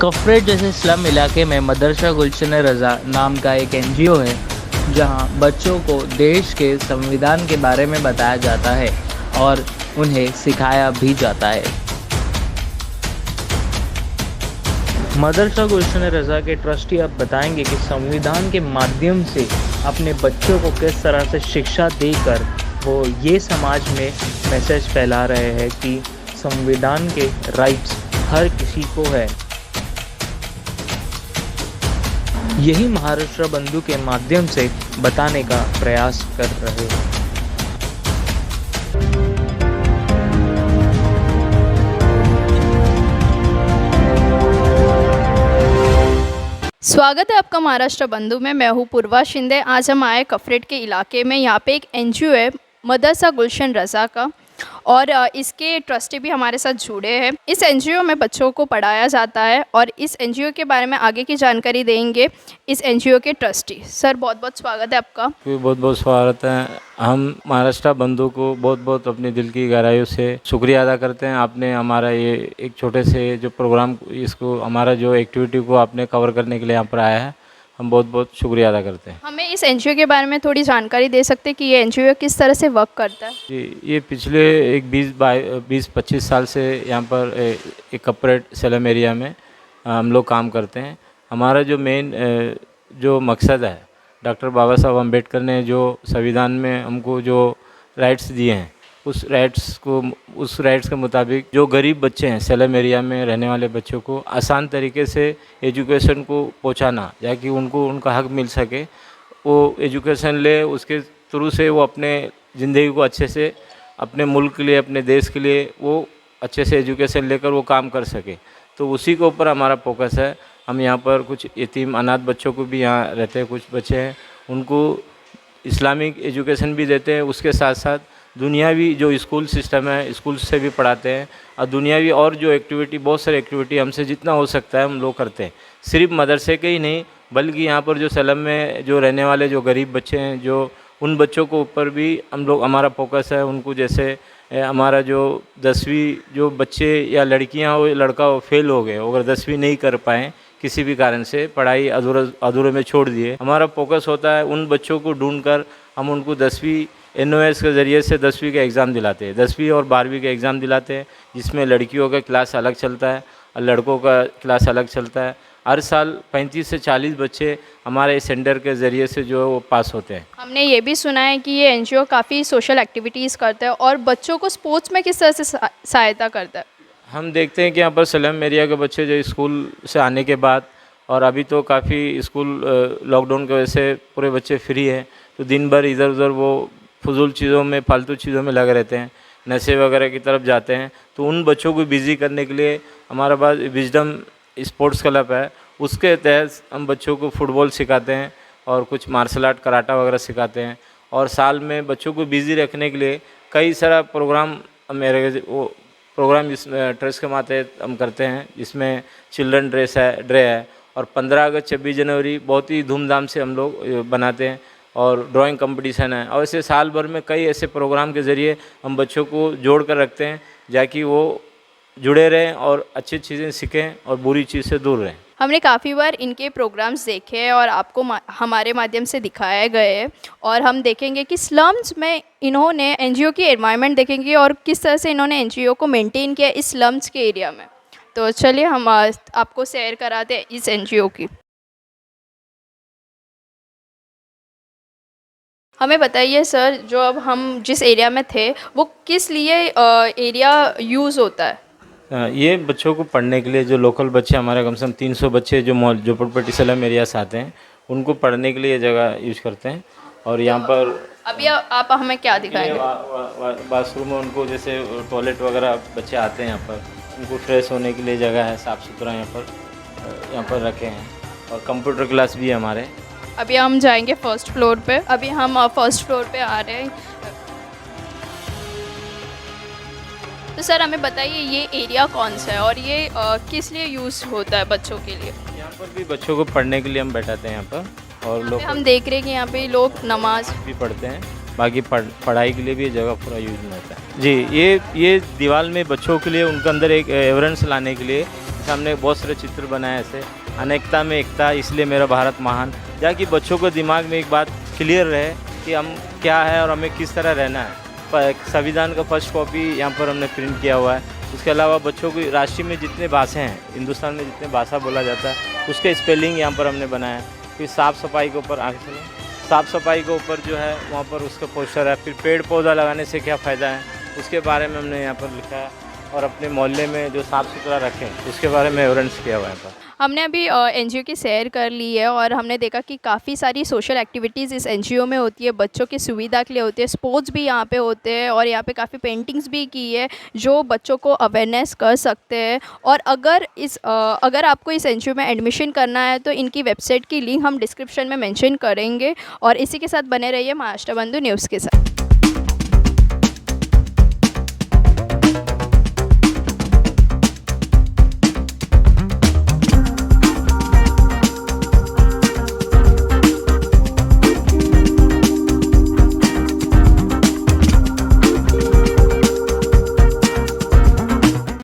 कफरेट जैसे स्लम इलाके में मदरसा गुलशन रज़ा नाम का एक एनजीओ है, जहां बच्चों को देश के संविधान के बारे में बताया जाता है और उन्हें सिखाया भी जाता है। मदरसा गुलशन रज़ा के ट्रस्टी अब बताएंगे कि संविधान के माध्यम से अपने बच्चों को किस तरह से शिक्षा देकर वो ये समाज में मैसेज फैला रहे हैं कि संविधान के राइट्स हर किसी को है। यही महाराष्ट्र बंधु के माध्यम से बताने का प्रयास कर रहे हैं। स्वागत है आपका महाराष्ट्र बंधु में। मैं हूँ पूर्वा शिंदे। आज हम आए कफरेट के इलाके में। यहाँ पे एक एनजीओ है मदरसा गुलशन रज़ा का, और इसके ट्रस्टी भी हमारे साथ जुड़े हैं। इस एनजीओ में बच्चों को पढ़ाया जाता है और इस एनजीओ के बारे में आगे की जानकारी देंगे इस एनजीओ के ट्रस्टी। सर, बहुत बहुत स्वागत है आपका। बहुत बहुत स्वागत है। हम महाराष्ट्र बंधु को बहुत बहुत अपने दिल की गहराइयों से शुक्रिया अदा करते हैं। आपने हमारा ये एक छोटे से जो प्रोग्राम, इसको हमारा जो एक्टिविटी को आपने कवर करने के लिए यहाँ पर आया है, हम बहुत बहुत शुक्रिया अदा करते हैं। हमें इस एनजीओ के बारे में थोड़ी जानकारी दे सकते हैं कि ये एनजीओ किस तरह से वर्क करता है? जी, ये पिछले एक 20-25 साल से यहाँ पर एक कॉर्पोरेट सेलम एरिया में हम लोग काम करते हैं। हमारा जो मेन जो मकसद है, डॉक्टर बाबा साहब अम्बेडकर ने जो संविधान में हमको जो राइट्स दिए हैं, उस राइट्स के मुताबिक जो गरीब बच्चे हैं, सेलम एरिया में रहने वाले बच्चों को आसान तरीके से एजुकेशन को पहुंचाना, ताकि उनको उनका हक मिल सके। वो एजुकेशन ले, उसके थ्रू से वो अपने ज़िंदगी को अच्छे से अपने मुल्क के लिए, अपने देश के लिए वो अच्छे से एजुकेशन लेकर वो काम कर सके। तो उसी के ऊपर हमारा फोकस है। हम यहाँ पर कुछ यतीम अनाथ बच्चों को भी यहाँ रहते हैं, कुछ बच्चे हैं, उनको इस्लामिक एजुकेशन भी देते हैं। उसके साथ साथ दुनियावी जो स्कूल सिस्टम है, स्कूल से भी पढ़ाते हैं, और दुनियावी और जो एक्टिविटी, बहुत सारी एक्टिविटी हमसे जितना हो सकता है हम लोग करते हैं। सिर्फ मदरसे के ही नहीं, बल्कि यहाँ पर जो सलम में जो रहने वाले जो गरीब बच्चे हैं, जो उन बच्चों को ऊपर भी हम लोग, हमारा फोकस है। उनको जैसे हमारा जो 10वीं जो बच्चे या लड़कियाँ हो या लड़का हो फेल हो गए, अगर 10वीं नहीं कर पाएँ, किसी भी कारण से पढ़ाई अधूरे में छोड़ दिए, हमारा फोकस होता है उन बच्चों को ढूंढकर हम उनको 10वीं NOS के ज़रिए से 10वीं का एग्ज़ाम दिलाते हैं। 10वीं और 12वीं का एग्ज़ाम दिलाते हैं, जिसमें लड़कियों का क्लास अलग चलता है और लड़कों का क्लास अलग चलता है। हर साल 35 से 40 बच्चे हमारे सेंटर के ज़रिए से जो है वो पास होते हैं। हमने ये भी सुना है कि ये एनजीओ काफ़ी सोशल एक्टिविटीज़ करता है और बच्चों को स्पोर्ट्स में किस तरह से सहायता करता है? हम देखते हैं कि यहाँ पर सलम एरिया के बच्चे जो स्कूल से आने के बाद, और अभी तो काफ़ी स्कूल लॉकडाउन की वजह से पूरे बच्चे फ्री हैं, तो दिन भर इधर उधर वो फजूल चीज़ों में, फालतू चीज़ों में लगे रहते हैं, नशे वगैरह की तरफ जाते हैं। तो उन बच्चों को बिज़ी करने के लिए हमारे पास विजडम स्पोर्ट्स क्लब है। उसके तहत हम बच्चों को फुटबॉल सिखाते हैं और कुछ मार्शल आर्ट, कराटा वगैरह सिखाते हैं। और साल में बच्चों को बिज़ी रखने के लिए कई सारा प्रोग्राम इस ट्रस्ट के मातहत हम करते हैं, जिसमें चिल्ड्रन डे है, और 15 अगस्त 26 जनवरी बहुत ही धूमधाम से हम लोग बनाते हैं, और ड्राइंग कंपटीशन है। और ऐसे साल भर में कई ऐसे प्रोग्राम के ज़रिए हम बच्चों को जोड़ कर रखते हैं, ताकि वो जुड़े रहें और अच्छी चीज़ें सीखें और बुरी चीज़ से दूर रहें। हमने काफ़ी बार इनके प्रोग्राम्स देखे हैं और आपको हमारे माध्यम से दिखाए गए हैं, और हम देखेंगे कि स्लम्स में इन्होंने एनजीओ की एनवायरनमेंट देखेंगे और किस तरह से इन्होंने एनजीओ को मेंटेन किया इस स्लम्स के एरिया में। तो चलिए हम आपको शेयर कराते हैं इस एनजीओ की। हमें बताइए सर, जो अब हम जिस एरिया में थे वो किस लिए एरिया यूज़ होता है? ये बच्चों को पढ़ने के लिए, जो लोकल बच्चे हमारे कम से कम 300 बच्चे जो झोपड़पट्टी सलम एरिया से आते हैं, उनको पढ़ने के लिए ये जगह यूज करते हैं। और यहाँ पर अभी आप हमें क्या दिखाएंगे? बाथरूम में उनको, जैसे टॉयलेट वगैरह बच्चे आते हैं, यहाँ पर उनको फ्रेश होने के लिए जगह है, साफ़ सुथरा यहाँ पर रखे हैं। और कंप्यूटर क्लास भी है हमारे। अभी हम जाएंगे फर्स्ट फ्लोर पे। अभी हम फर्स्ट फ्लोर पे आ रहे हैं। तो सर हमें बताइए ये एरिया कौन सा है और ये किस लिए यूज़ होता है बच्चों के लिए? यहाँ पर भी बच्चों को पढ़ने के लिए हम बैठाते हैं यहाँ पर, और लोग हम देख रहे हैं कि यहाँ पे लोग नमाज भी पढ़ते हैं। बाकी पढ़ाई के लिए भी ये जगह पूरा यूज में होता है। जी, ये दीवार में बच्चों के लिए, उनके अंदर एक एवरेंस लाने के लिए जैसे हमने बहुत सारे चित्र बनाए ऐसे, अनेकता में एकता इसलिए मेरा भारत महान, ताकि बच्चों को दिमाग में एक बात क्लियर रहे कि हम क्या है और हमें किस तरह रहना है। संविधान का फर्स्ट कॉपी यहाँ पर हमने प्रिंट किया हुआ है। उसके अलावा बच्चों को राष्ट्र में जितने भाषा हैं, हिंदुस्तान में जितने भाषा बोला जाता है उसके स्पेलिंग यहाँ पर हमने बनाया है। फिर साफ़ सफाई के ऊपर आगे चलो, साफ़ सफाई के ऊपर जो है वहाँ पर उसका पोस्टर है। फिर पेड़ पौधा लगाने से क्या फ़ायदा है उसके बारे में हमने यहाँ पर लिखा है, और अपने मोहल्ले में जो साफ़ सुथरा रखें उसके बारे में अवेयरनेस किया हुआ है यहाँ पर। हमने अभी एनजीओ की सैर कर ली है और हमने देखा कि काफ़ी सारी सोशल एक्टिविटीज़ इस एनजीओ में होती है, बच्चों की सुविधा के लिए होती है, स्पोर्ट्स भी यहाँ पे होते हैं और यहाँ पे काफ़ी पेंटिंग्स भी की है जो बच्चों को अवेयरनेस कर सकते हैं। और अगर आपको इस एनजीओ में एडमिशन करना है तो इनकी वेबसाइट की लिंक हम डिस्क्रिप्शन में मेंशन करेंगे। और इसी के साथ बने रहिए महाराष्ट्र बंधु न्यूज़ के साथ।